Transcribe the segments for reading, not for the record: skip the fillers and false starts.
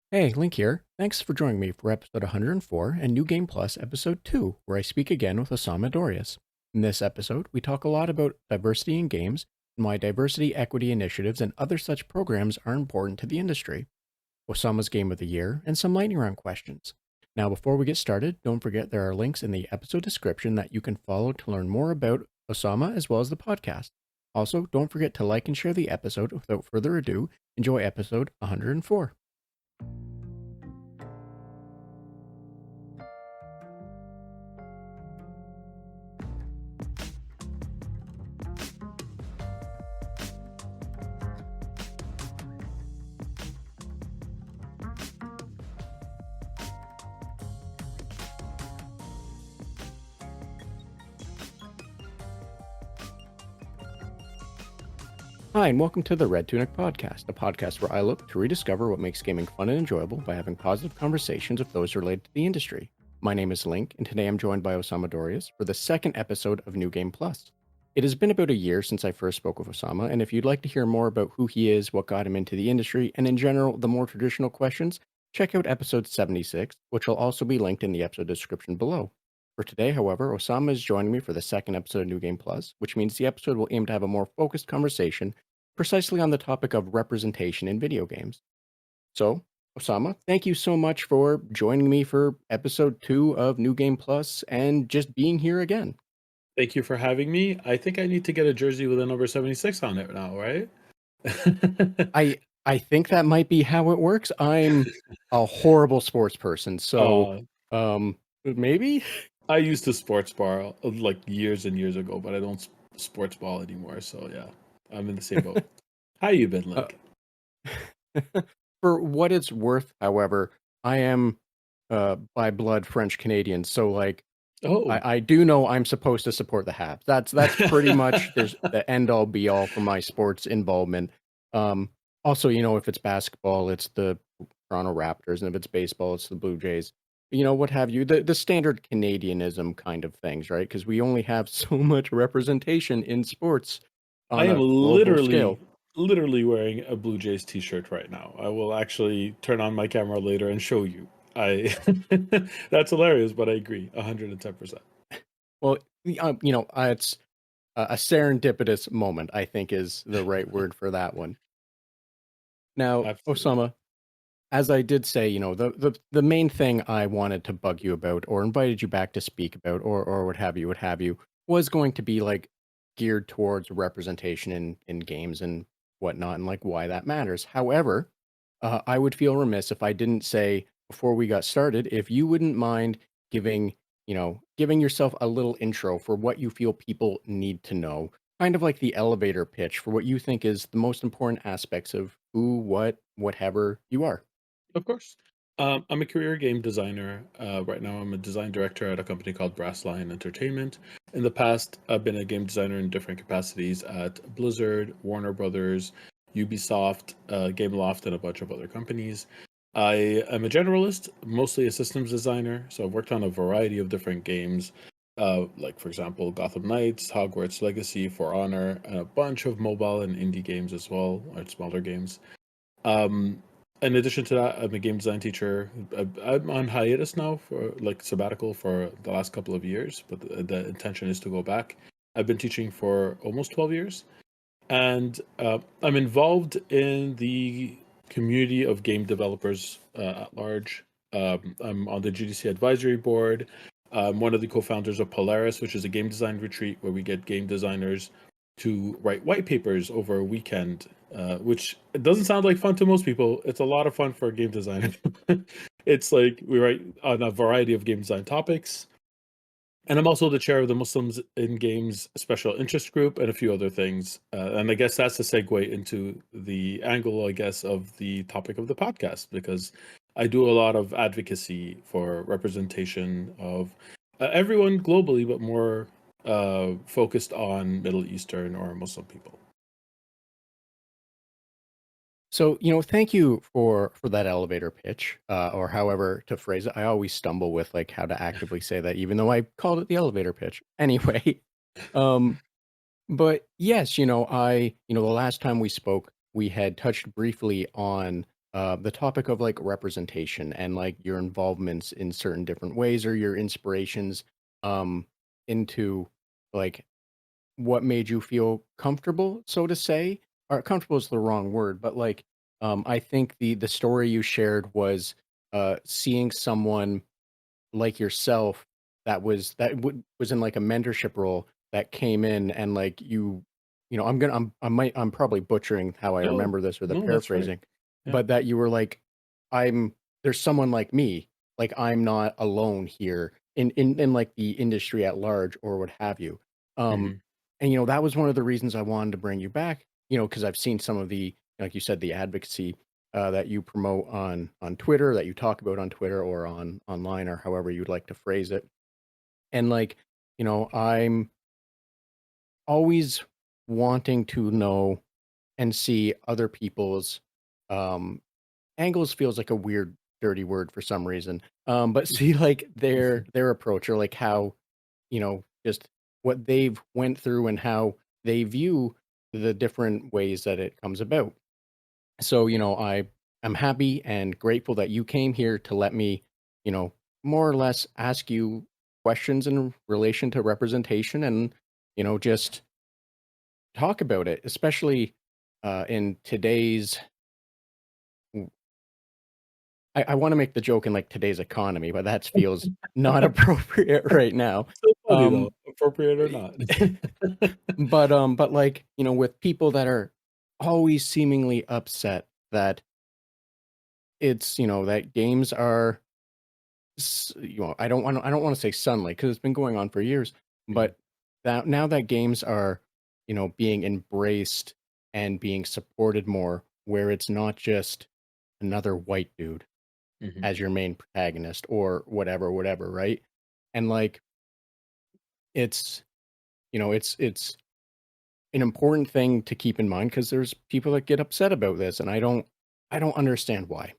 Hey, Link here. Thanks for joining me for episode 104 and New Game Plus episode 2, where I speak again with Osama Dorias. In this episode, we talk a lot about diversity in games and why diversity, equity initiatives, and other such programs are important to the industry, Osama's Game of the Year, and some lightning round questions. Now, before we get started, don't forget there are links in the episode description that you can follow to learn more about Osama as well as the podcast. Also, don't forget to like and share the episode. Without further ado, enjoy episode 104. Hi, and welcome to the Red Tunic Podcast, a podcast where I look to rediscover what makes gaming fun and enjoyable by having positive conversations with those related to the industry. My name is Link, and today I'm joined by Osama Dorias for the second episode of New Game Plus. It has been about a year since I first spoke with Osama, and if you'd like to hear more about who he is, what got him into the industry, and in general, the more traditional questions, check out episode 76, which will also be linked in the episode description below. For today, however, Osama is joining me for the second episode of New Game Plus, which means the episode will aim to have a more focused conversation precisely on the topic of representation in video games. So, Osama, thank you so much for joining me for episode 2 of New Game Plus and just being here again. Thank you for having me. I think I need to get a jersey with a number 76 on it now, right? I think that might be how it works. I'm a horrible sports person, so Uh, maybe. I used to sports bar like years and years ago, but I don't sports ball anymore. So yeah, I'm in the same boat. How you been, Uh, Link? for what it's worth, however, I am by blood French Canadian, so like Oh, I do know I'm supposed to support the Habs. That's pretty much there's the end all be all for my sports involvement. Um, Also, if it's basketball, it's the Toronto Raptors, and if it's baseball, it's the Blue Jays. What have you? The standard Canadianism kind of things, right? Because we only have so much representation in sports I on am a global literally scale. literally wearing a Blue Jays t-shirt right now. I will actually turn on my camera later and show you. I That's hilarious, but I agree 110%. Well, it's a serendipitous moment, I think is the right word for that one. Now, Absolutely. Osama, as I did say, the main thing I wanted to bug you about or invited you back to speak about or what have you, was going to be like geared towards representation in games and whatnot and like why that matters. However, I would feel remiss if I didn't say before we got started, if you wouldn't mind giving yourself a little intro for what you feel people need to know, kind of like the elevator pitch for what you think is the most important aspects of who, what, whatever you are. Of course. I'm a career game designer. Right now, I'm a design director at a company called Brass Lion Entertainment. In the past, I've been a game designer in different capacities at Blizzard, Warner Brothers, Ubisoft, Gameloft, and a bunch of other companies. I am a generalist, mostly a systems designer. So I've worked on a variety of different games, like, for example, Gotham Knights, Hogwarts Legacy, For Honor, and a bunch of mobile and indie games as well, or smaller games. Um, in addition to that, I'm a game design teacher. I'm on hiatus now for like sabbatical for the last couple of years, but the intention is to go back. I've been teaching for almost 12 years, and I'm involved in the community of game developers at large. I'm on the GDC advisory board. I'm one of the co-founders of Polaris, which is a game design retreat where we get game designers to write white papers over a weekend, which it doesn't sound like fun to most people. It's a lot of fun for a game designer. It's like we write on a variety of game design topics. And I'm also the chair of the Muslims in Games Special Interest Group and a few other things. And I guess that's a segue into the angle, I guess, of the topic of the podcast, because I do a lot of advocacy for representation of everyone globally, but more focused on Middle Eastern or Muslim people. So, thank you for that elevator pitch, or however to phrase it. I always stumble with like how to actively say that, even though I called it the elevator pitch. Anyway, um, but yes, the last time we spoke, we had touched briefly on the topic of like representation and like your involvements in certain different ways or your inspirations um, into like what made you feel comfortable, so to say. Or comfortable is the wrong word, but like I think the story you shared was seeing someone like yourself was in like a mentorship role that came in and like I'm probably butchering how I No, remember this or the no, that's right. paraphrasing, Yeah. but that you were like, I'm there's someone like me, like I'm not alone here in like the industry at large or what have you. Um Hmm. and that was one of the reasons I wanted to bring you back, because I've seen some of the, like you said, the advocacy that you promote on Twitter, that you talk about on Twitter or on online or however you'd like to phrase it. And like, I'm always wanting to know and see other people's um angles feels like a weird dirty word for some reason. But see like their approach or like how, just what they've went through and how they view the different ways that it comes about. So, I'm happy and grateful that you came here to let me, more or less ask you questions in relation to representation and, just talk about it, especially in today's. I want to make the joke in like today's economy, but that feels not appropriate right now. So funny though, Um, appropriate or not. but like, with people that are always seemingly upset that that games are I don't want to say sunlight because it's been going on for years, Mhm, but that now that games are, being embraced and being supported more, where it's not just another white dude mhm. as your main protagonist or whatever, right? And like it's it's an important thing to keep in mind because there's people that get upset about this, and I don't understand why.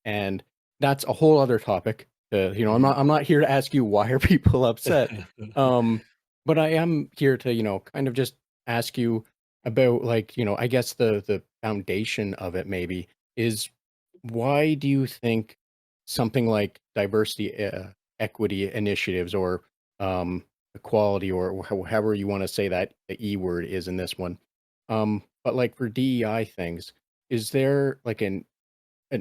And that's a whole other topic. Mhm. I'm not here to ask you why are people upset. Um, but I am here to, kind of just ask you about like, I guess the foundation of it maybe is why do you think something like diversity, equity initiatives or equality or however you want to say that the E word is in this one. But like for DEI things, is there like an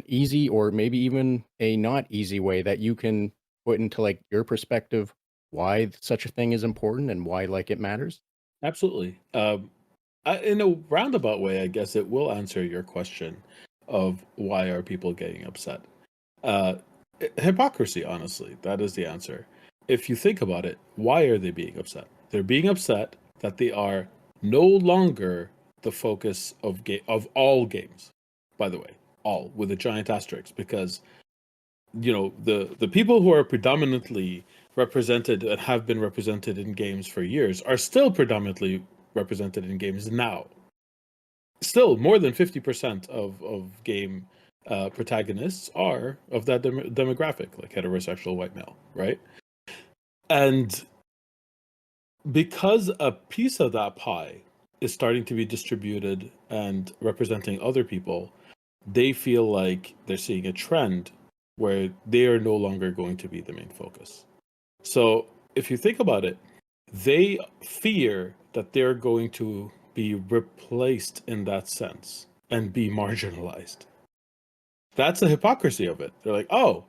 easy or maybe even a not easy way that you can put into like your perspective why such a thing is important and why like it matters? Absolutely. In a roundabout way, I guess it will answer your question of why are people getting upset. Uh, Hypocrisy, honestly, that is the answer. If you think about it, why are they being upset? They're being upset that they are no longer the focus of all games. By the way, all with a giant asterisk, because the people who are predominantly represented and have been represented in games for years are still predominantly represented in games now. Still, more than 50% of game protagonists are of that demographic, like heterosexual white male, right? And because a piece of that pie is starting to be distributed and representing other people, they feel like they're seeing a trend where they are no longer going to be the main focus. So if you think about it, they fear that they're going to be replaced in that sense and be marginalized. That's the hypocrisy of it. They're like, oh,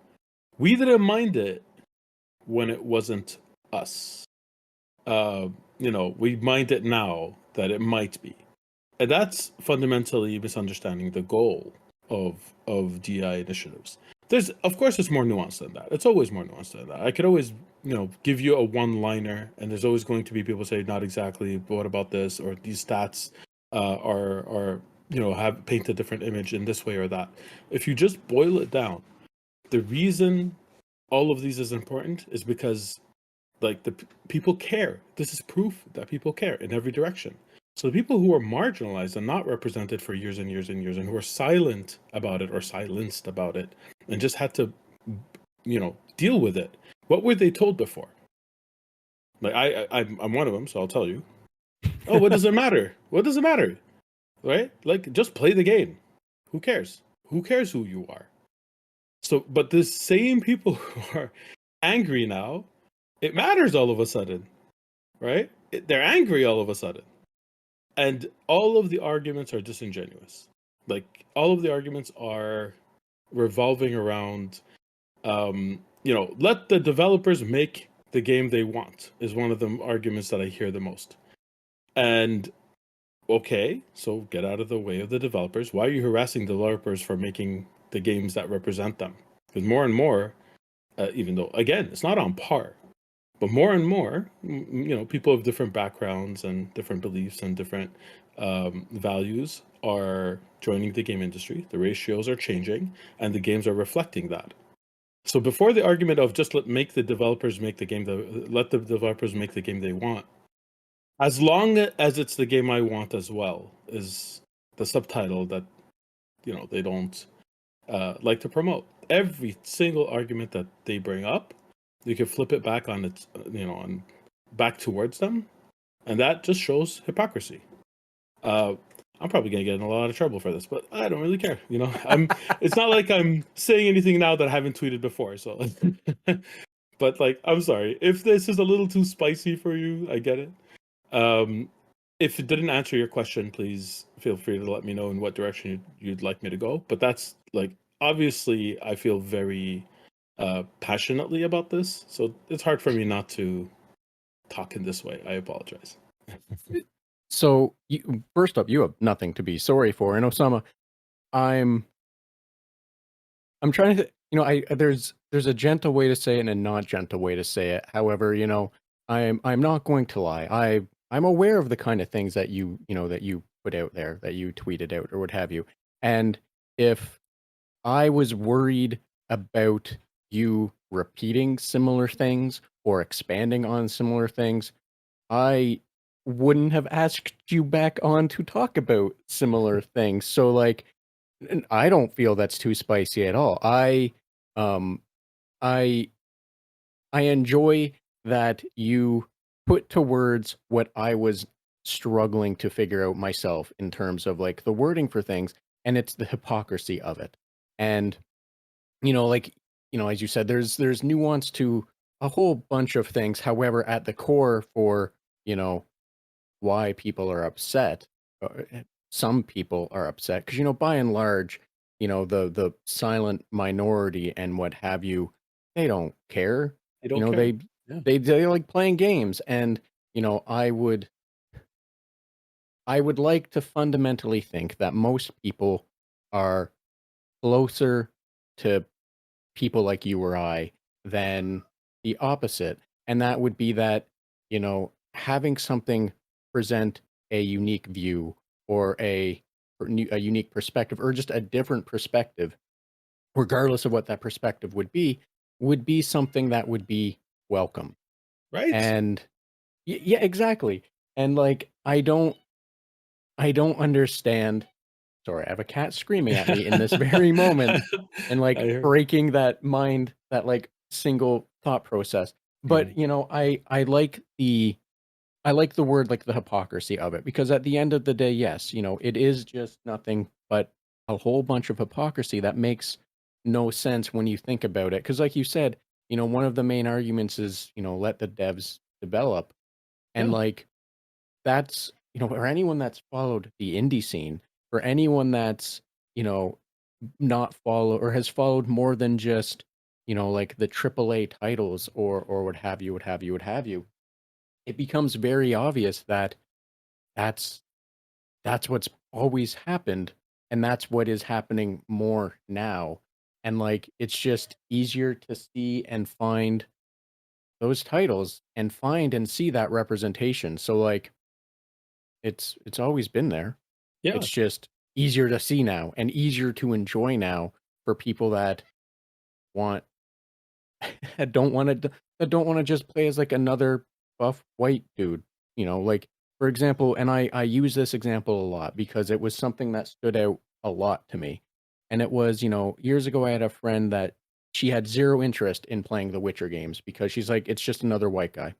we didn't mind it when it wasn't us. Uh, we mind it now that it might be. And that's fundamentally misunderstanding the goal of DI initiatives. Of course, it's more nuanced than that. It's always more nuanced than that. I could always, give you a one-liner, and there's always going to be people say, not exactly, but what about this, or these stats are have paint a different image in this way or that. If you just boil it down, the reason all of these is important is because like people care. This is proof that people care in every direction. So the people who are marginalized and not represented for years and years and years, and who are silent about it or silenced about it, and just had to, deal with it. What were they told before? Like I'm one of them, so I'll tell you. Oh, what does it matter? What does it matter? Right? Like just play the game. Who cares? Who cares who you are? So, but the same people who are angry now, it matters all of a sudden, right? They're angry all of a sudden. And all of the arguments are disingenuous. Like, all of the arguments are revolving around, let the developers make the game they want, is one of the arguments that I hear the most. And okay, so get out of the way of the developers. Why are you harassing developers for making the games that represent them? Because more and more, even though, again, it's not on par, but more and more, people of different backgrounds and different beliefs and different values are joining the game industry. The ratios are changing, and the games are reflecting that. So before the argument of just let the developers make the game they want, as long as it's the game I want as well, is the subtitle that they don't like to promote. Every single argument that they bring up, you can flip it back on its on back towards them, and that just shows hypocrisy. I'm probably gonna get in a lot of trouble for this, but I don't really care. It's not like I'm saying anything now that I haven't tweeted before. So, but like, I'm sorry if this is a little too spicy for you. I get it. If it didn't answer your question, please feel free to let me know in what direction you'd like me to go. But that's like, obviously, I feel very passionately about this, so it's hard for me not to talk in this way. I apologize. So, first up, you have nothing to be sorry for. And Osama, I'm trying to, there's a gentle way to say it and a not gentle way to say it. However, I'm not going to lie. I'm aware of the kind of things that you put out there, that you tweeted out or what have you. And if I was worried about you repeating similar things or expanding on similar things, I wouldn't have asked you back on to talk about similar things. So like, I don't feel that's too spicy at all. Um I I enjoy that you put to words what I was struggling to figure out myself in terms of like the wording for things, and it's the hypocrisy of it. And like, as you said, there's nuance to a whole bunch of things. However, at the core for, why people are upset, some people are upset because, by and large, the silent minority and what have you, they don't care. I don't You know, care. they Yeah. they like playing games, and I would like to fundamentally think that most people are closer to people like you or I than the opposite. And that would be that, having something present a unique view or a unique perspective or just a different perspective, regardless of what that perspective would be something that would be welcome. Right. And yeah, exactly. And like, I don't understand. Sorry, I have a cat screaming at me in this very moment and I like hear. breaking that like single thought process. Mhm. But I like the word, like the hypocrisy of it, because at the end of the day, yes, it is just nothing but a whole bunch of hypocrisy that makes no sense when you think about it. Because like you said, one of the main arguments is, let the devs develop. And Yeah. like that's, for anyone that's followed the indie scene, for anyone that's, not follow or has followed more than just, like the AAA titles or what have you, what have you, what have you, it becomes very obvious that that's that's what's always happened, and that's what is happening more now. And like it's just easier to see and find those titles and find and see that representation. So like it's always been there. Yeah. It's just easier to see now and easier to enjoy now for people that want that don't want to just play as like another buff white dude. Like for example, and I use this example a lot because it was something that stood out a lot to me. And it was, years ago I had a friend that she had zero interest in playing the Witcher games because she's like, it's just another white guy.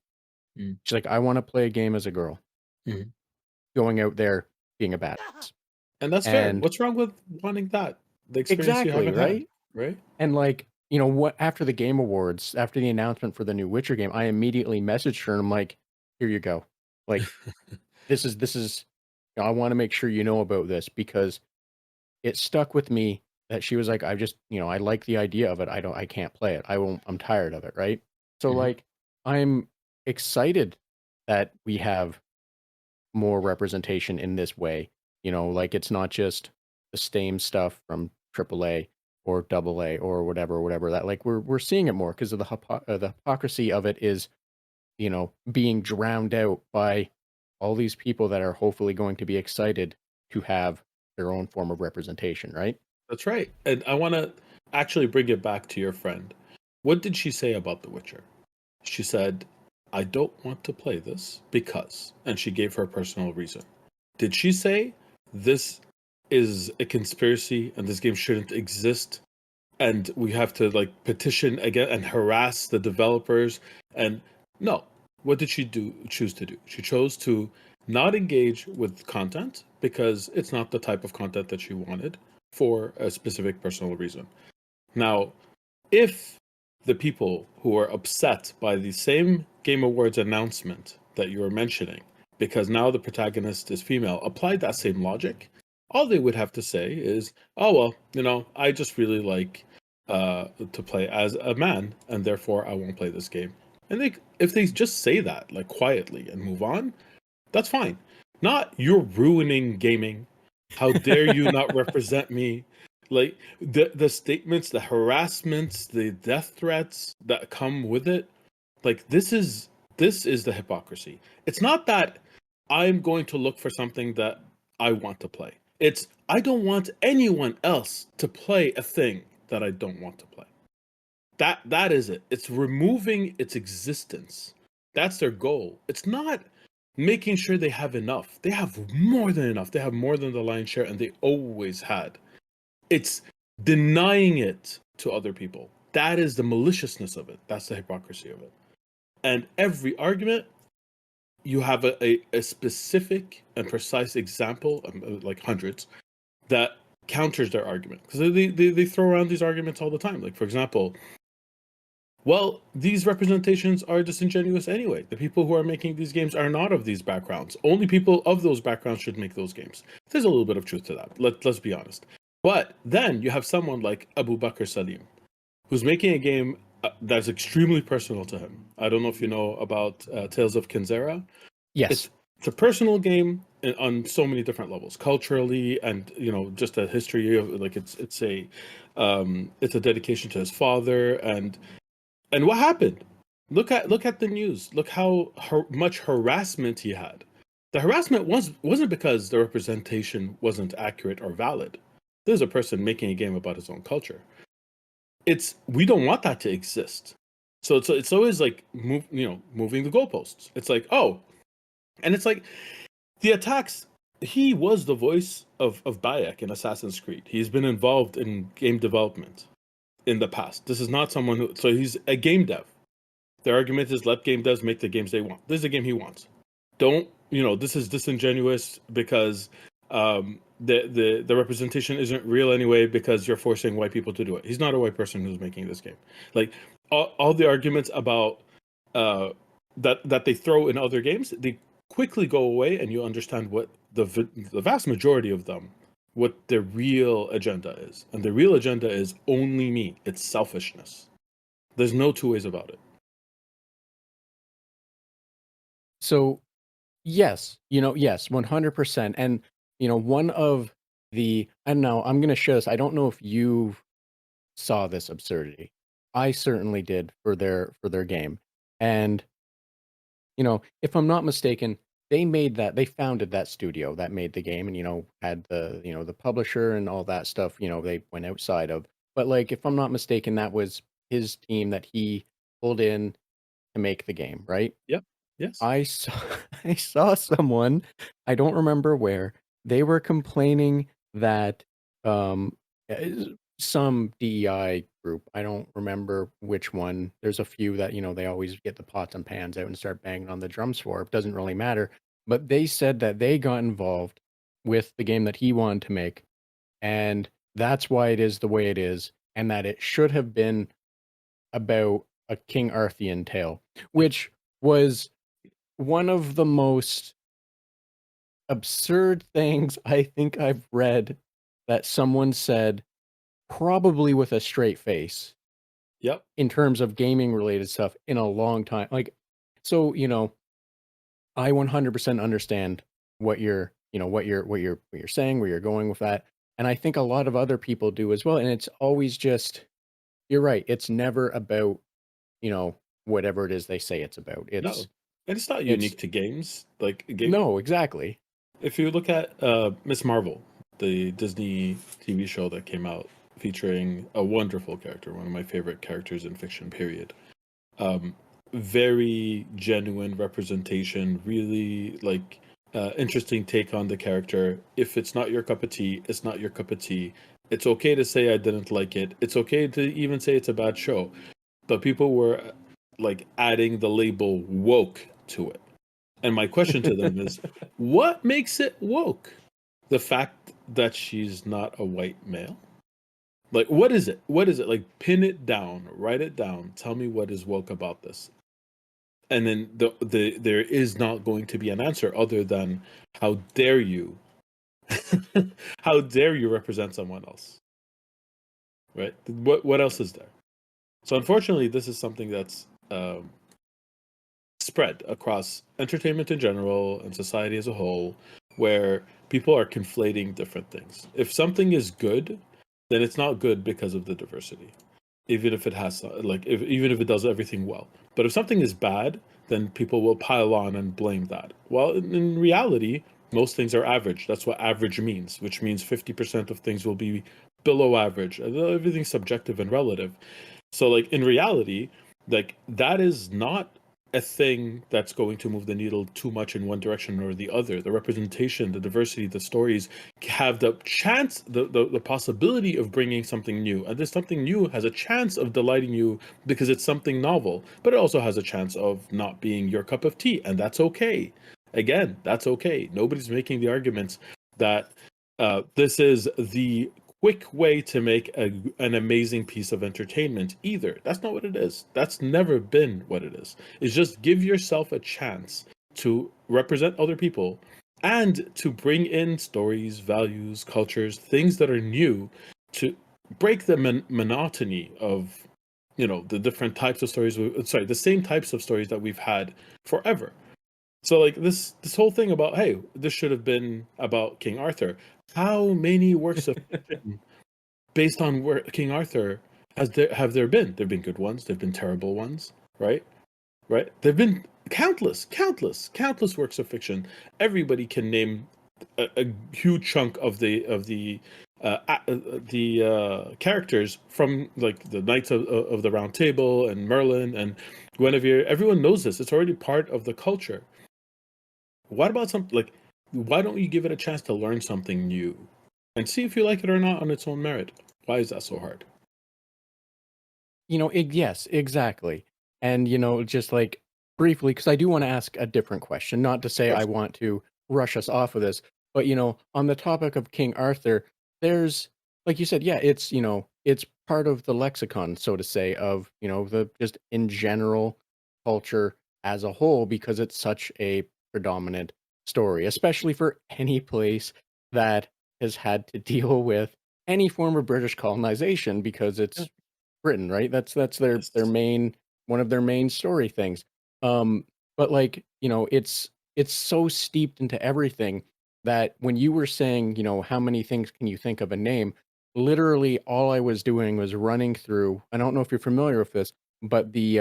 Mm. She's like, I want to play a game as a girl, Mhm. going out there being a badass. And that's fair. And What's wrong with wanting that? the experience you Exactly, haven't had, right? right? And, like, what after the Game Awards, after the announcement for the new Witcher game, I immediately messaged her and I'm like, "Here you go. Like, this is I wanna make sure you know about this because it stuck with me that she was like, "I just I like the idea of it. I can't play it. I'm tired of it," right? So, Mhm. like, I'm excited that we have more representation in this way. Like it's not just the same stuff from AAA or AA or whatever that like we're seeing it more because of the hypocrisy of it is being drowned out by all these people that are hopefully going to be excited to have their own form of representation, right? That's right. And I want to actually bring it back to your friend. What did she say about The Witcher? She said, I don't want to play this because, and she gave her personal reason. Did she say this is a conspiracy and this game shouldn't exist and we have to like petition again and harass the developers? And no, what did she choose to do? She chose to not engage with content because it's not the type of content that she wanted for a specific personal reason. Now, if the people who are upset by the same Game Awards announcement that you were mentioning, because now the protagonist is female, applied that same logic, all they would have to say is, "Oh well, I just really like to play as a man, and therefore I won't play this game." And if they just say that like quietly and move on, that's fine. Not you're ruining gaming. How dare you not represent me? Like the statements, the harassments, the death threats that come with it. Like this is the hypocrisy. It's not that I'm going to look for something that I want to play. It's I don't want anyone else to play a thing that I don't want to play. That is it. It's removing its existence. That's their goal. It's not making sure they have enough. They have more than enough. They have more than the lion's share, and they always had. It's denying it to other people. That is the maliciousness of it. That's the hypocrisy of it. And every argument, you have a specific and precise example, like hundreds, that counters their argument. Because they throw around these arguments all the time. Like, for example, well, these representations are disingenuous anyway. The people who are making these games are not of these backgrounds. Only people of those backgrounds should make those games. There's a little bit of truth to that. Let's be honest. But then you have someone like Abu Bakr Salim, who's making a game that's extremely personal to him. I don't know if you know about Tales of Kenzera. Yes. It's a personal game on so many different levels, culturally, and just a history of like it's a dedication to his father, and what happened? Look at the news. Look how much harassment he had. The harassment wasn't because the representation wasn't accurate or valid. This is a person making a game about his own culture. It's we don't want that to exist. So it's always like moving the goalposts. It's like and it's like the attacks. He was the voice of Bayek in Assassin's Creed. He's been involved in game development in the past. This is not someone who. So he's a game dev. Their argument is let game devs make the games they want. This is the game he wants. Don't this is disingenuous because the representation isn't real anyway because you're forcing white people to do it. He's not a white person who's making this game. Like all the arguments about uh, that they throw in other games, they quickly go away, and you understand what the vast majority of them, what their real agenda is, and the real agenda is only me. It's selfishness. There's no two ways about it. So yes, yes, 100%. And, one of I don't know, I'm going to show this. I don't know if you saw this absurdity. I certainly did for their game. And, if I'm not mistaken, they founded that studio that made the game and, had the publisher and all that stuff, they went outside of. But like, if I'm not mistaken, that was his team that he pulled in to make the game, right? Yep. Yes. I saw I saw someone, I don't remember where, they were complaining that, some DEI group, I don't remember which one, there's a few that, they always get the pots and pans out and start banging on the drums for, it doesn't really matter, but they said that they got involved with the game that he wanted to make, and that's why it is the way it is, and that it should have been about a King Arthurian tale, which was one of the most absurd things I think I've read that someone said, probably with a straight face, Yep. in terms of gaming related stuff in a long time. Like, so, I 100% understand what you're saying, where you're going with that. And I think a lot of other people do as well. And it's always just, you're right. It's never about, you know, whatever it is they say it's about. No, and it's not It's unique to games. Like no, exactly. if you look at Miss Marvel, the Disney TV show that came out featuring a wonderful character, one of my favorite characters in fiction, period. Um, Very genuine representation, really like interesting take on the character. If it's not your cup of tea, it's not your cup of tea. It's okay to say I didn't like it. It's okay to even say it's a bad show. But people were like adding the label woke to it. And my question to them is, what makes it woke? The fact that she's not a white male? Like, what is it? What is it? Like, pin it down, write it down. Tell me what is woke about this. And then there is not going to be an answer other than how dare you, how dare you represent someone else, right? What else is there? So unfortunately, this is something that's spread across entertainment in general and society as a whole, where people are conflating different things. If something is good, then it's not good because of the diversity, even if it has even if it does everything well. But if something is bad, then people will pile on and blame that. Well, in reality, most things are average. That's what average means, which means 50% of things will be below average. Everything's subjective and relative. So like in reality, like that is not a thing that's going to move the needle too much in one direction or the other. The representation, the diversity, the stories have the chance, the possibility of bringing something new. And this something new has a chance of delighting you because it's something novel, but it also has a chance of not being your cup of tea. And that's okay. Again, that's okay. Nobody's making the arguments that this is the quick way to make an amazing piece of entertainment either. That's not what it is. That's never been what it is. It's just give yourself a chance to represent other people and to bring in stories, values, cultures, things that are new to break the monotony of the different types of stories. The same types of stories that we've had forever. So like this whole thing about, hey, this should have been about King Arthur. How many works of fiction based on where King Arthur have there been? There've been good ones, there've been terrible ones, right? Right? There've been countless works of fiction. Everybody can name a huge chunk of the characters from like the Knights of the Round Table and Merlin and Guinevere. Everyone knows this. It's already part of the culture. What about why don't you give it a chance to learn something new and see if you like it or not on its own merit? Why is that so hard? Yes, exactly. And, just like briefly, because I do want to ask a different question, not to Of say I course. want to rush us off of this, but, on the topic of King Arthur, there's, like you said, yeah, it's part of the lexicon, so to say, of, the just in general culture as a whole, because it's such a predominant story, especially for any place that has had to deal with any form of British colonization, because Yeah. it's Britain, right? That's their Yes. main one of their main story things. Um, but like, it's so steeped into everything that when you were saying, how many things can you think of a name? Literally all I was doing was running through, I don't know if you're familiar with this, but the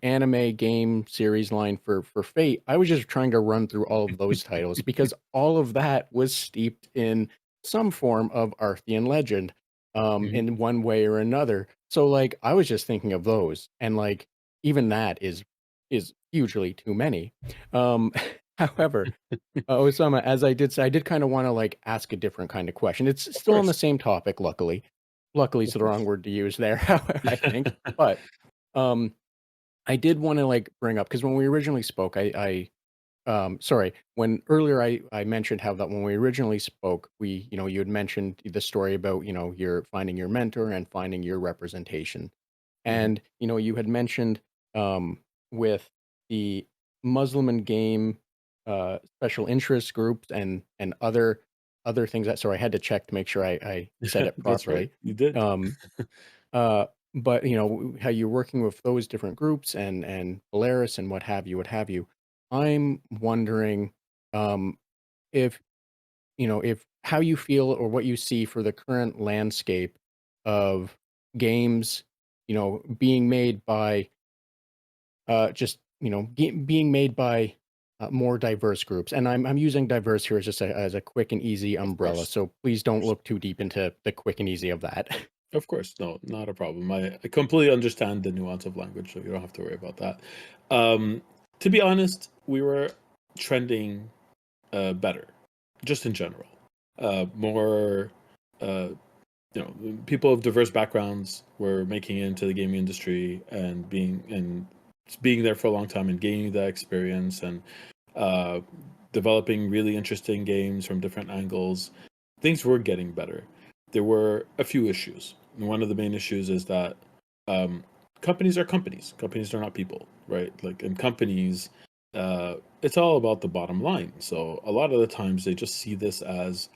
anime game series line for Fate, I was just trying to run through all of those titles because all of that was steeped in some form of Arthurian legend Mhm. in one way or another. So like I was just thinking of those, and like even that is hugely too many. Um, however, Osama, as I did say, I did kind of want to like ask a different kind of question. It's Of still on the course. same topic, luckily. Luckily is Of the wrong course. word to use there, I think. But um, I did want to like bring up because when we originally spoke, I sorry, when earlier I mentioned how that when we originally spoke, you had mentioned the story about, your finding your mentor and finding your representation. Mhm. And, you had mentioned with the Muslim and game special interest groups and other things that, so I had to check to make sure I said Yeah, it that's right. properly. You did. Um, but how you're working with those different groups and Polaris and what have you. I'm wondering um, if if how you feel or what you see for the current landscape of games, being made by just being made by more diverse groups. And I'm using diverse here as just as a quick and easy Of umbrella. course. So please Of don't course. look too deep into the quick and easy of that. Of course. No, not a problem. I completely understand the nuance of language, so you don't have to worry about that. Um, to be honest, we were trending better, just in general. More, uh, people of diverse backgrounds were making it into the gaming industry and being there for a long time and gaining that experience and uh, developing really interesting games from different angles. Things were getting better. There were a few issues. And one of the main issues is that um, companies are companies. Companies are not people, right? Like in companies, it's all about the bottom line. So a lot of the times they just see this as,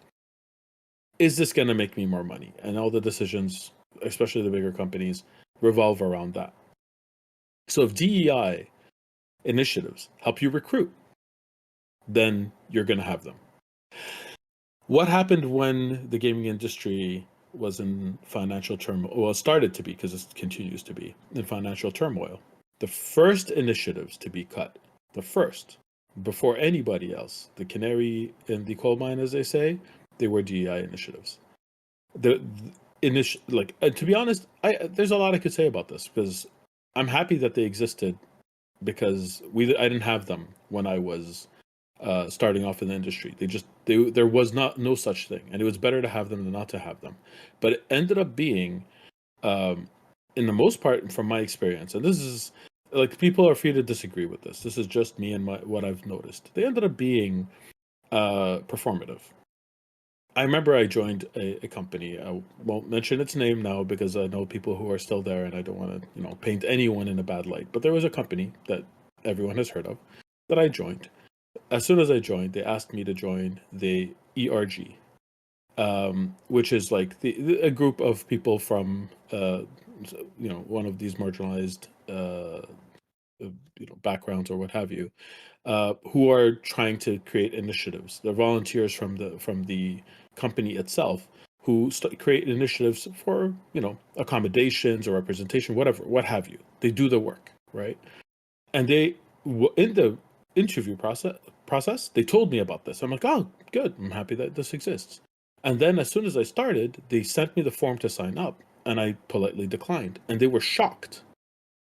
is this going to make me more money? And all the decisions, especially the bigger companies, revolve around that. So if DEI initiatives help you recruit, then you're going to have them. What happened when the gaming industry was in financial turmoil? Well, it started to be, because it continues to be in financial turmoil. The first initiatives to be cut, the first, before anybody else, the canary in the coal mine, as they say, they were DEI initiatives. The initial, like, to be honest, there's a lot I could say about this because I'm happy that they existed because I didn't have them when I was starting off in the industry. There was not no such thing, and it was better to have them than not to have them. But it ended up being, um, in the most part, from my experience, and this is like people are free to disagree with this. This is just me and what I've noticed. They ended up being performative. I remember I joined a company. I won't mention its name now because I know people who are still there, and I don't want to, paint anyone in a bad light. But there was a company that everyone has heard of that I joined. As soon as I joined, they asked me to join the ERG, which is like a group of people from, one of these marginalized, backgrounds or what have you, who are trying to create initiatives. They're volunteers from the company itself who create initiatives for accommodations or representation, whatever, what have you. They do the work, right? And they in the interview process they told me about this. I'm like, oh, good. I'm happy that this exists. And then as soon as I started, they sent me the form to sign up, and I politely declined. And they were shocked.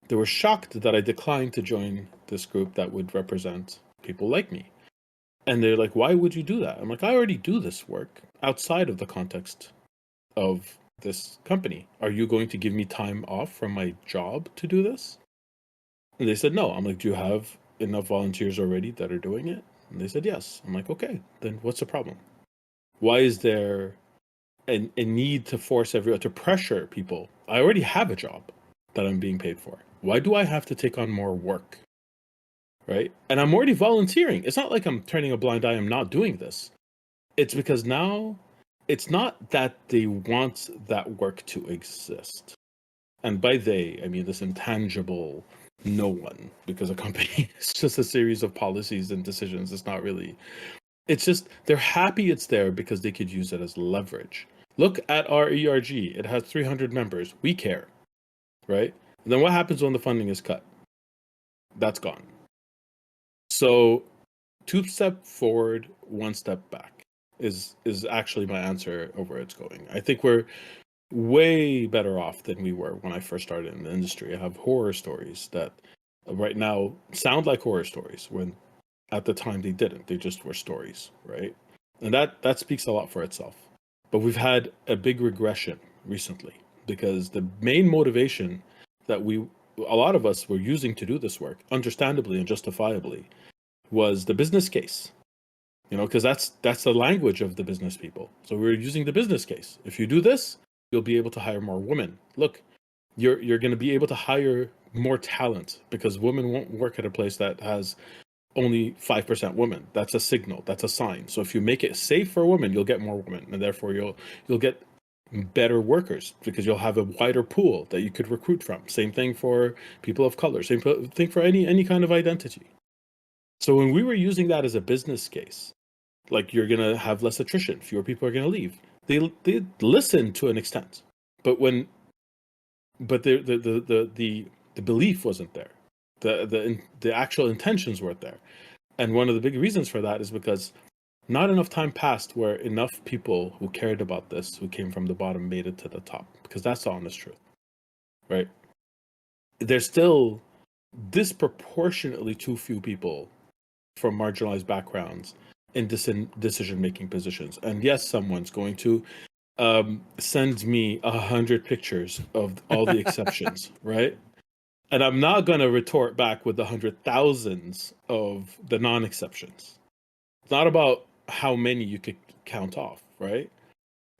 They were shocked that I declined to join this group that would represent people like me. And they're like, why would you do that? I'm like, I already do this work outside of the context of this company. Are you going to give me time off from my job to do this? And they said, no. I'm like, do you have enough volunteers already that are doing it? And they said, yes. I'm like, okay, then what's the problem? Why is there a need to force everyone to pressure people? I already have a job that I'm being paid for. Why do I have to take on more work? Right? And I'm already volunteering. It's not like I'm turning a blind eye. I'm not doing this. It's because now it's not that they want that work to exist. And by they, I mean this intangible no one, because a company is just a series of policies and decisions. It's not really, it's just they're happy it's there because they could use it as leverage. Look at our ERG, it has 300 members. We care, right? And then what happens when the funding is cut? That's gone. So, two step forward, one step back is actually my answer of where it's going. I think we're way better off than we were when I first started in the industry. I have horror stories that right now sound like horror stories when at the time they didn't. They just were stories, right? And that speaks a lot for itself. But we've had a big regression recently because the main motivation that a lot of us were using to do this work, understandably and justifiably, was the business case. Because that's the language of the business people. So we're using the business case. If you do this, you'll be able to hire more women. Look, you're going to be able to hire more talent because women won't work at a place that has only 5% women. That's a signal. That's a sign. So if you make it safe for women, you'll get more women, and therefore you'll get better workers because you'll have a wider pool that you could recruit from. Same thing for people of color. Same thing for any kind of identity. So when we were using that as a business case, like you're gonna have less attrition, fewer people are gonna leave. They listen to an extent, but the belief wasn't there. The actual intentions weren't there. And one of the big reasons for that is because not enough time passed where enough people who cared about this, who came from the bottom, made it to the top. Because that's the honest truth, right? There's still disproportionately too few people from marginalized backgrounds in decision-making positions. And yes, someone's going to send me 100 pictures of all the exceptions, right? And I'm not going to retort back with the 100,000s of the non-exceptions. It's not about how many you could count off, right?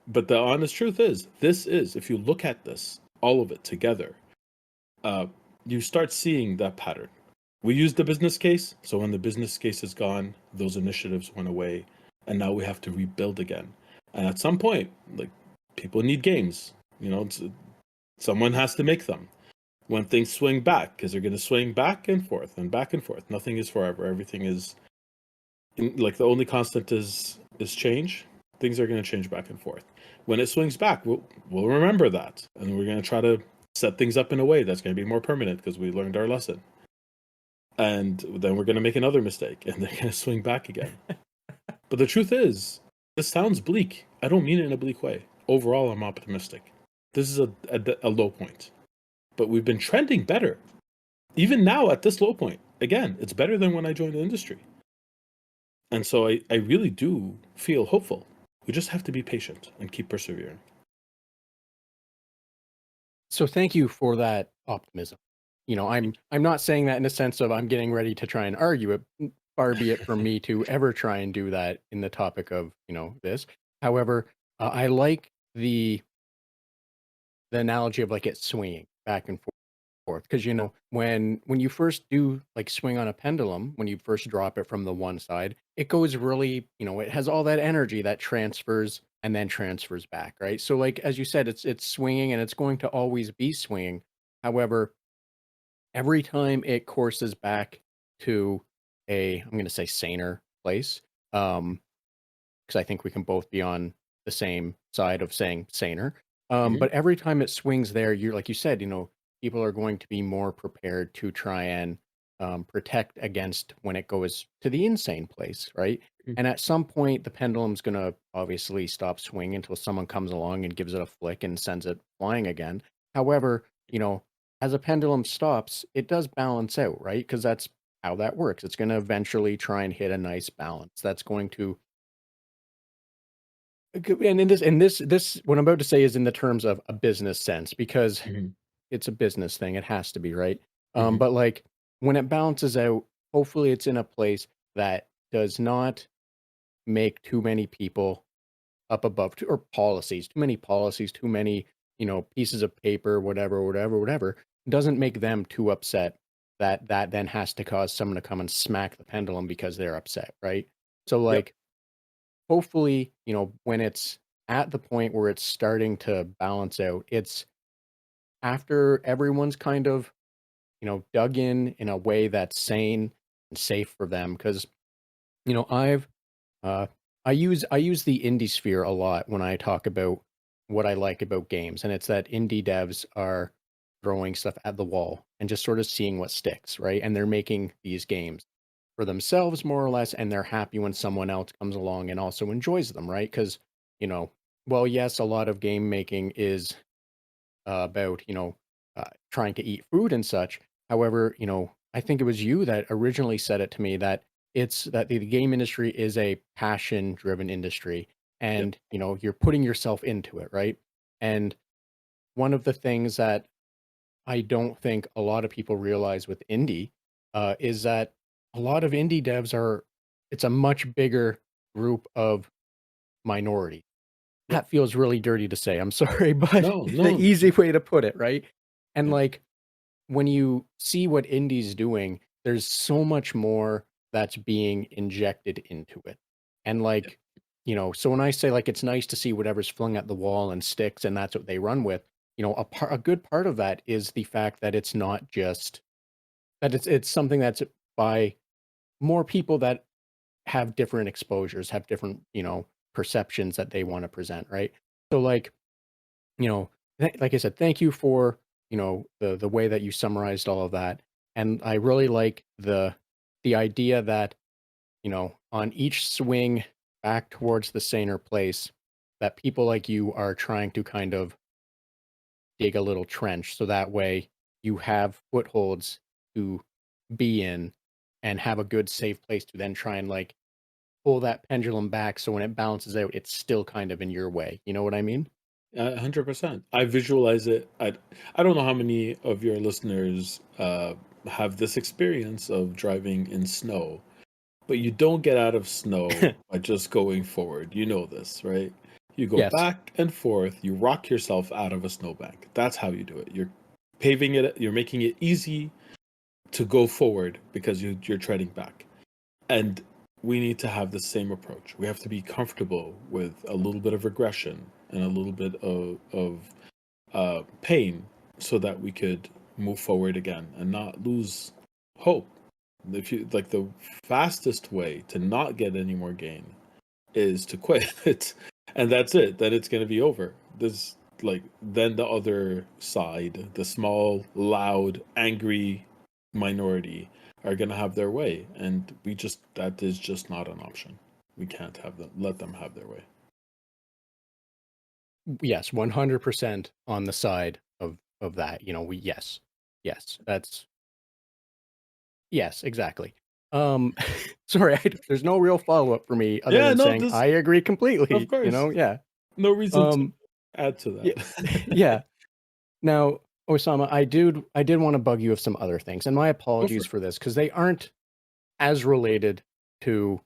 But the honest truth is, if you look at this, all of it together, you start seeing that pattern. We used the business case, so when the business case is gone, those initiatives went away, and now we have to rebuild again. And at some point, like, people need games. Someone has to make them. When things swing back, because they're going to swing back and forth and back and forth. Nothing is forever. Everything is like the only constant is change. Things are going to change back and forth. When it swings back, we'll remember that, and we're going to try to set things up in a way that's going to be more permanent because we learned our lesson. And then we're going to make another mistake, and they're going to swing back again. But the truth is, this sounds bleak. I don't mean it in a bleak way. Overall, I'm optimistic. This is a low point. But we've been trending better. Even now at this low point, again, it's better than when I joined the industry. And so I really do feel hopeful. We just have to be patient and keep persevering. So thank you for that optimism. I'm not saying that in the sense of I'm getting ready to try and argue it. Far be it from me to ever try and do that in the topic of this. However, I like the analogy of like it swinging back and forth because when you first do like swing on a pendulum, when you first drop it from the one side, it goes really, it has all that energy that transfers and then transfers back, right? So like as you said, it's swinging and it's going to always be swinging. However, every time it courses back to I'm going to say saner place, because I think we can both be on the same side of saying saner. But every time it swings there, you're like you said, people are going to be more prepared to try and protect against when it goes to the insane place, right? And at some point, the pendulum's going to obviously stop swinging until someone comes along and gives it a flick and sends it flying again. However, as a pendulum stops, it does balance out, right? Because that's how that works. It's going to eventually try and hit a nice balance. That's going to and this what I'm about to say is in the terms of a business sense because it's a business thing. It has to be, right? But like when it balances out, hopefully it's in a place that does not make too many people up above or too many policies, too many, pieces of paper, whatever, doesn't make them too upset that then has to cause someone to come and smack the pendulum because they're upset, right? So like hopefully, when it's at the point where it's starting to balance out, it's after everyone's kind of, dug in a way that's sane and safe for them. Because, I've I use the indie sphere a lot when I talk about what I like about games, and it's that indie devs are throwing stuff at the wall and just sort of seeing what sticks, right? And they're making these games for themselves more or less, and they're happy when someone else comes along and also enjoys them, right? Because, well, yes, a lot of game making is about, trying to eat food and such. However, I think it was you that originally said it to me that it's that the game industry is a passion driven industry Yep. and, you're putting yourself into it, right? And one of the things that I don't think a lot of people realize with indie is that a lot of indie devs are it's a much bigger group of minority. Yep. That feels really dirty to say, I'm sorry, but No, the no. easy way to put it, right? And, Yeah, like, when you see what indie's doing, there's so much more that's being injected into it. And, yeah. like, so when I say, like, it's nice to see whatever's flung at the wall and sticks and that's what they run with, a good part of that is the fact that it's not just that it's something that's by more people that have different exposures, have different, perceptions that they want to present, right? So, like, you know, like I said, thank you for, the way that you summarized all of that. And I really like the idea that, on each swing back towards the saner place, that people like you are trying to kind of dig a little trench so that way you have footholds to be in and have a good safe place to then try and like pull that pendulum back so when it balances out it's still kind of in your way. You know what I mean? 100%. I visualize it. I don't know how many of your listeners have this experience of driving in snow, but you don't get out of snow by just going forward. You know this, right? You go Yes. back and forth, you rock yourself out of a snowbank. That's how you do it. You're paving it, you're making it easy to go forward because you're treading back. And we need to have the same approach. We have to be comfortable with a little bit of regression and a little bit of pain so that we could move forward again and not lose hope. If you like, the fastest way to not get any more gain is to quit, and that's it. Then it's going to be over. This like then the other side, the small, loud, angry minority, are going to have their way, and that is just not an option. We can't have them let them have their way. Yes, 100% on the side of that. Yes. Yes. Yes, exactly. Um sorry, there's no real follow-up for me other Yeah, than no, saying this I agree of completely, course, yeah. no reason to Um add to yeah, that. yeah. Now, Osama, I did want to bug you with some other things, and my Go for apologies it. for this because they aren't as related to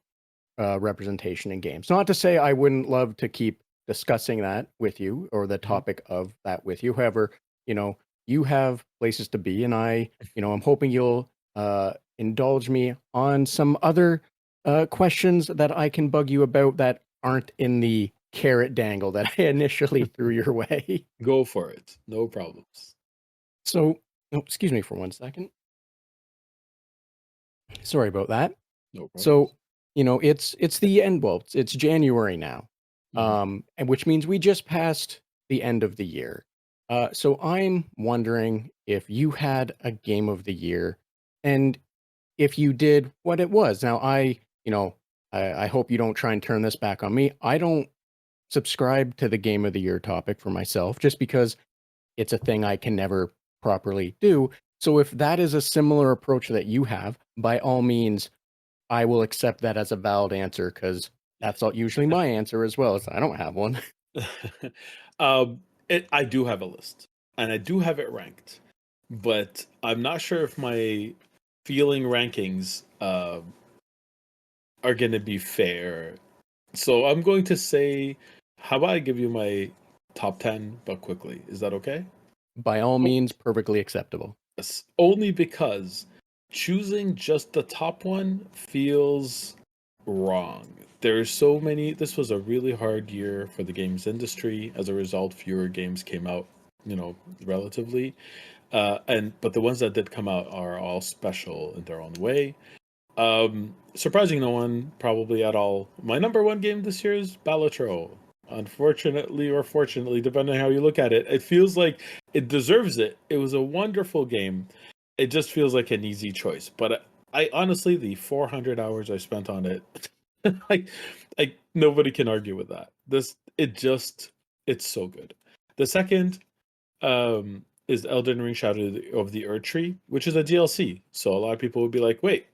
representation in games. Not to say I wouldn't love to keep discussing that with you or the Mhm. topic of that with you. However, you have places to be, and I'm hoping you'll indulge me on some other questions that I can bug you about that aren't in the carrot dangle that I initially threw your way. Go for it. No problems. So, oh, excuse me for one second. Sorry about that. No problems. So, it's the end. Well, it's January now, Mhm. and which means we just passed the end of the year. So I'm wondering if you had a game of the year, and if you did, what it was. Now, I hope you don't try and turn this back on me. I don't subscribe to the game of the year topic for myself, just because it's a thing I can never properly do. So if that is a similar approach that you have, by all means, I will accept that as a valid answer because that's usually my answer as well. Is I don't have one. um, I do have a list, and I do have it ranked, but I'm not sure if my feeling rankings are going to be fair. So I'm going to say, how about I give you my top 10, but quickly? Is that okay? By all means, perfectly acceptable. Only because choosing just the top one feels wrong. There's so many. This was a really hard year for the games industry. As a result, fewer games came out, relatively. And but the ones that did come out are all special in their own way. Surprising no one probably at all. My number one game this year is Balatro. Unfortunately or fortunately, depending on how you look at it, it feels like it deserves it. It was a wonderful game. It just feels like an easy choice. But I honestly, the 400 hours I spent on it, like, nobody can argue with that. It's so good. The second is Elden Ring Shadow of the Earth Tree, which is a DLC. So a lot of people would be like, wait,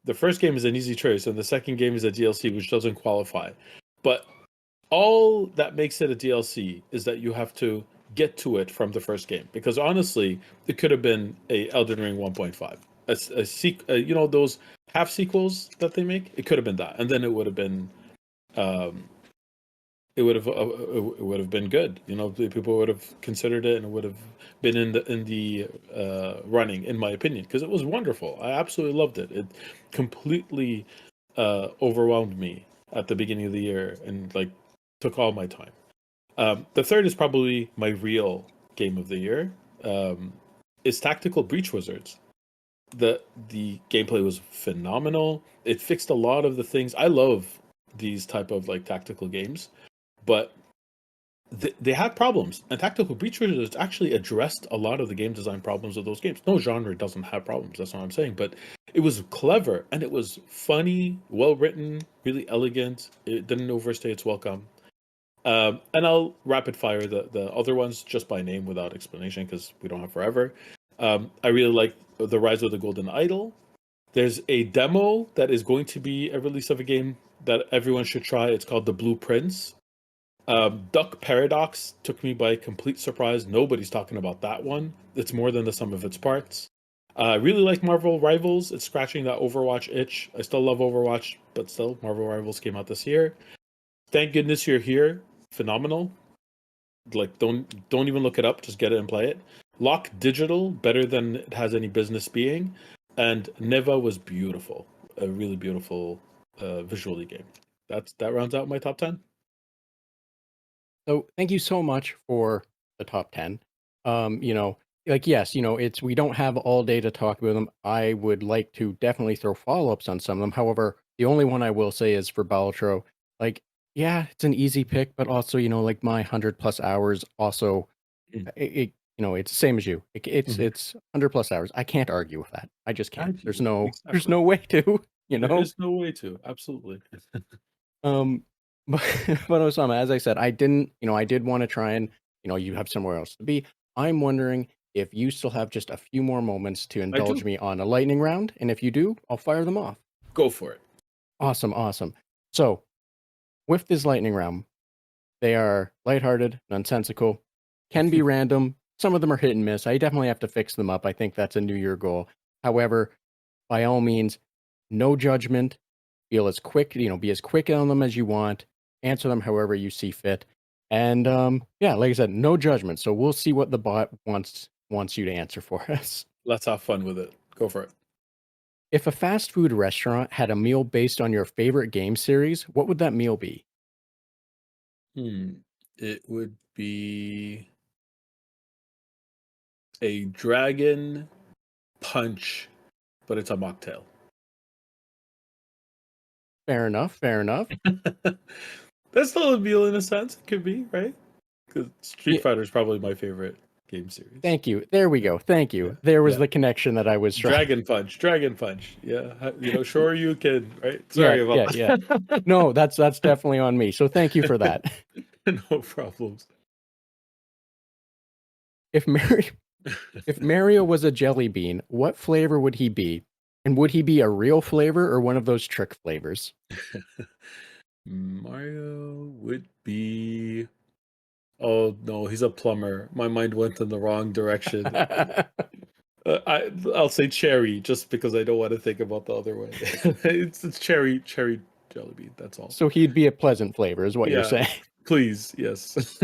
the first game is an easy choice, and the second game is a DLC, which doesn't qualify. But all that makes it a DLC is that you have to get to it from the first game. Because honestly, it could have been a Elden Ring 1.5. you know, those half sequels that they make. It could have been that, and then it would have been, um, it would have been good. You know, people would have considered it, and it would have been in the running, in my opinion, because it was wonderful. I absolutely loved it. It completely overwhelmed me at the beginning of the year, and like took all my time. The third is probably my real game of the year. Um, is Tactical Breach Wizards. The gameplay was phenomenal. It fixed a lot of the things. I love these type of like tactical games, but they had problems. And Tactical Breach Wizards actually addressed a lot of the game design problems of those games. No genre doesn't have problems. That's what I'm saying. But it was clever and it was funny, well written, really elegant. It didn't overstay its welcome. And I'll rapid fire the other ones just by name without explanation because we don't have forever. I really like The Rise of the Golden Idol. There's a demo that is going to be a release of a game that everyone should try. It's called The Blue Prince. Duck Paradox took me by complete surprise. Nobody's talking about that one. It's more than the sum of its parts. I really like Marvel Rivals. It's scratching that Overwatch itch. I still love Overwatch, but still, Marvel Rivals came out this year. Thank goodness you're here. Phenomenal. Like don't even look it up. Just get it and play it. Lock Digital, better than it has any business being, and Neva was beautiful. A really beautiful visually game. That rounds out my top 10. So thank you so much for the top 10. You know, like, yes, you know, it's, we don't have all day to talk about them. I would like to definitely throw follow-ups on some of them. However, the only one I will say is for Balatro. Like, yeah, it's an easy pick, but also, you know, like my 100+ hours also, Mm. you know, it's the same as you. It's Mhm. 100+ hours. I can't argue with that. I just can't. There's Absolutely. no there's Exactly. no way to, you There know. is no way to. Absolutely. Um, but, but Osama, as I said, I didn't, you know, I did want to try and, you know, you have somewhere else to be. I'm wondering if you still have just a few more moments to I indulge do. me on a lightning round, and if you do, I'll fire them off. Go for it. Awesome, awesome. So, with this lightning round, they are lighthearted, nonsensical, can be random. Some of them are hit and miss. I definitely have to fix them up. I think that's a New Year goal. However, by all means, no judgment. Feel as quick, you know, be as quick on them as you want. Answer them however you see fit. And yeah, like I said, no judgment. So we'll see what the bot wants you to answer for us. Let's have fun with it. Go for it. If a fast food restaurant had a meal based on your favorite game series, what would that meal be? It would be a dragon punch, but it's a mocktail. Fair enough. Fair enough. That's still a meal in a sense. It could be, right? Because Street Yeah, Fighter is probably my favorite game series. thank you. There we Yeah, go. Thank yeah, you. There was yeah. the connection that I was trying. Dragon punch, dragon punch. Yeah, you know, sure you can, right? Yeah, Sorry about yeah, yeah. that. No, that's definitely on me. So thank you for that. No problems. If Mary If Mario was a jelly bean, what flavor would he be? And would he be a real flavor or one of those trick flavors? Mario would be. Oh no, he's a plumber. My mind went in the wrong direction. I'll say cherry just because I don't want to think about the other way. It's cherry jelly bean. That's all. So he'd be a pleasant flavor, is what you're Yeah, saying. please, yes.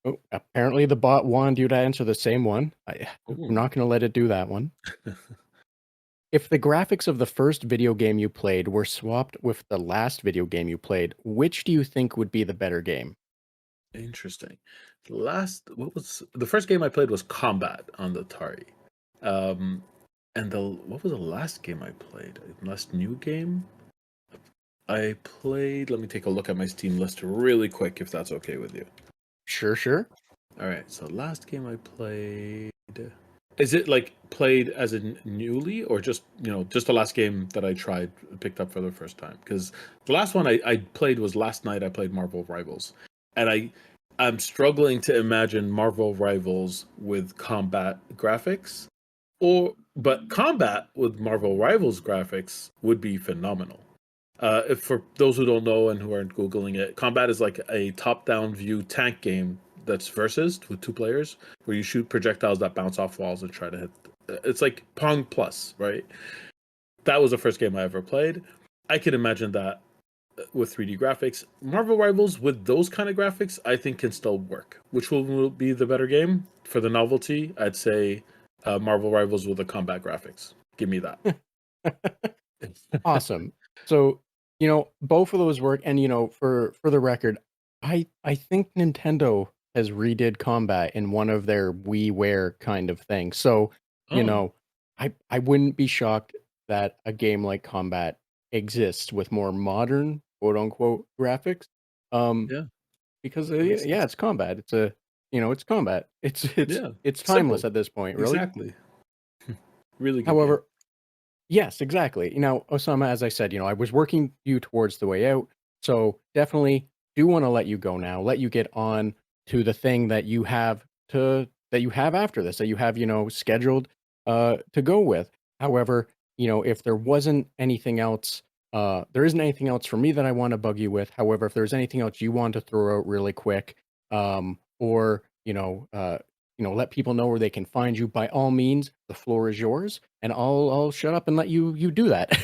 Oh, apparently the bot wanted you to answer the same one. I'm Ooh. not going to let it do that one. If the graphics of the first video game you played were swapped with the last video game you played, which do you think would be the better game? Interesting. What was the first game I played was Combat on the Atari. Um, and what was the last game I played? Last new game I played. Let me take a look at my Steam list really quick, if that's okay with you. Sure, sure. All right. So last game I played. Is it like played as in newly, or just just the last game that I tried picked up for the first time? Because the last one I played was last night. I played Marvel Rivals, and I'm struggling to imagine Marvel Rivals with combat graphics, but combat with Marvel Rivals graphics would be phenomenal. If for those who don't know and who aren't googling it, Combat is like a top-down view tank game that's versus with 2 players, where you shoot projectiles that bounce off walls and try to hit. It's like Pong Plus, right? That was the first game I ever played. I can imagine that with 3D graphics. Marvel Rivals with those kind of graphics, I think can still work. Which will be the better game for the novelty? I'd say Marvel Rivals with the combat graphics. Give me that. Awesome. So, both of those work. And, for the record, I think Nintendo has redid combat in one of their WiiWare kind of things. So, you Oh, know, I wouldn't be shocked that a game like Combat exists with more modern, quote unquote, graphics. Um, yeah, because that makes yeah, sense. it's combat. It's combat. Yeah, It's timeless simple. at this point, really. Exactly. Really good game. However, yes, exactly. Osama, as I said, I was working you towards the way out. So definitely do want to let you go now, let you get on to the thing that you have after this, that you have, scheduled to go with. However, if there wasn't anything else, there isn't anything else for me that I want to bug you with. However, if there's anything else you want to throw out really quick, or let people know where they can find you, by all means, the floor is yours, and I'll shut up and let you do that.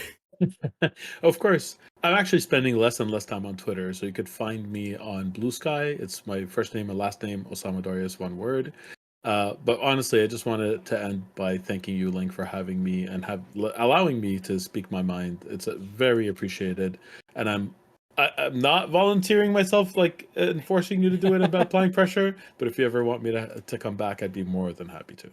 Of course. I'm actually spending less and less time on Twitter, so you could find me on Blue Sky. It's my first name and last name, Osama Dorias, one word. But honestly, I just wanted to end by thanking you, Link, for having me and allowing me to speak my mind. It's very appreciated, and I'm not volunteering myself like and forcing you to do it about applying pressure. But if you ever want me to come back, I'd be more than happy to.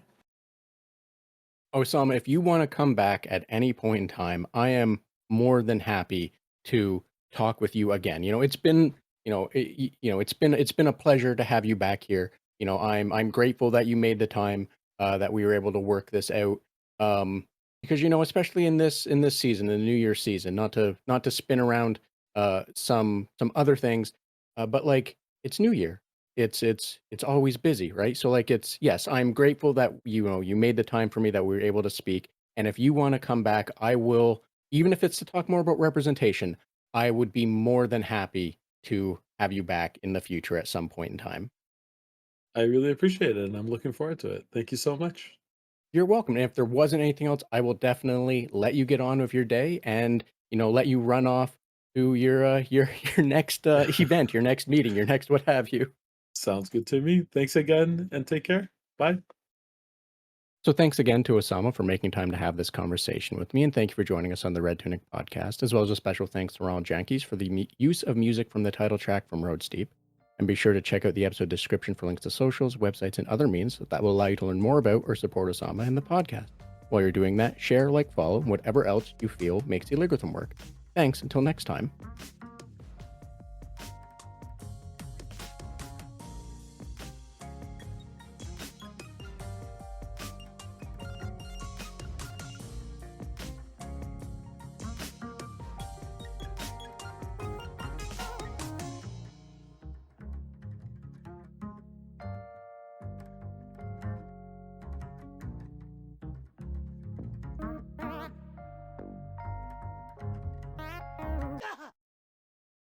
Osama, if you want to come back at any point in time, I am more than happy to talk with you again. It's been, it's been a pleasure to have you back here. I'm grateful that you made the time, that we were able to work this out. Because especially in this season, the New Year season, not to spin around some other things, but like it's New Year. It's always busy, right? So like yes, I'm grateful that you made the time for me, that we were able to speak. And if you want to come back, I will, even if it's to talk more about representation, I would be more than happy to have you back in the future at some point in time. I really appreciate it, and I'm looking forward to it. Thank you so much. You're welcome. And if there wasn't anything else, I will definitely let you get on with your day, and let you run off to your your next event, your next meeting, your next what have you. Sounds good to me. Thanks again, and take care. Bye. So thanks again to Osama for making time to have this conversation with me, and thank you for joining us on the Red Tunic podcast, as well as a special thanks to Ronald Jankeys for the use of music from the title track from Road Steep. And be sure to check out the episode description for links to socials, websites, and other means that will allow you to learn more about or support Osama and the podcast. While you're doing that, share, like, follow, whatever else you feel makes the algorithm work. Thanks, until next time.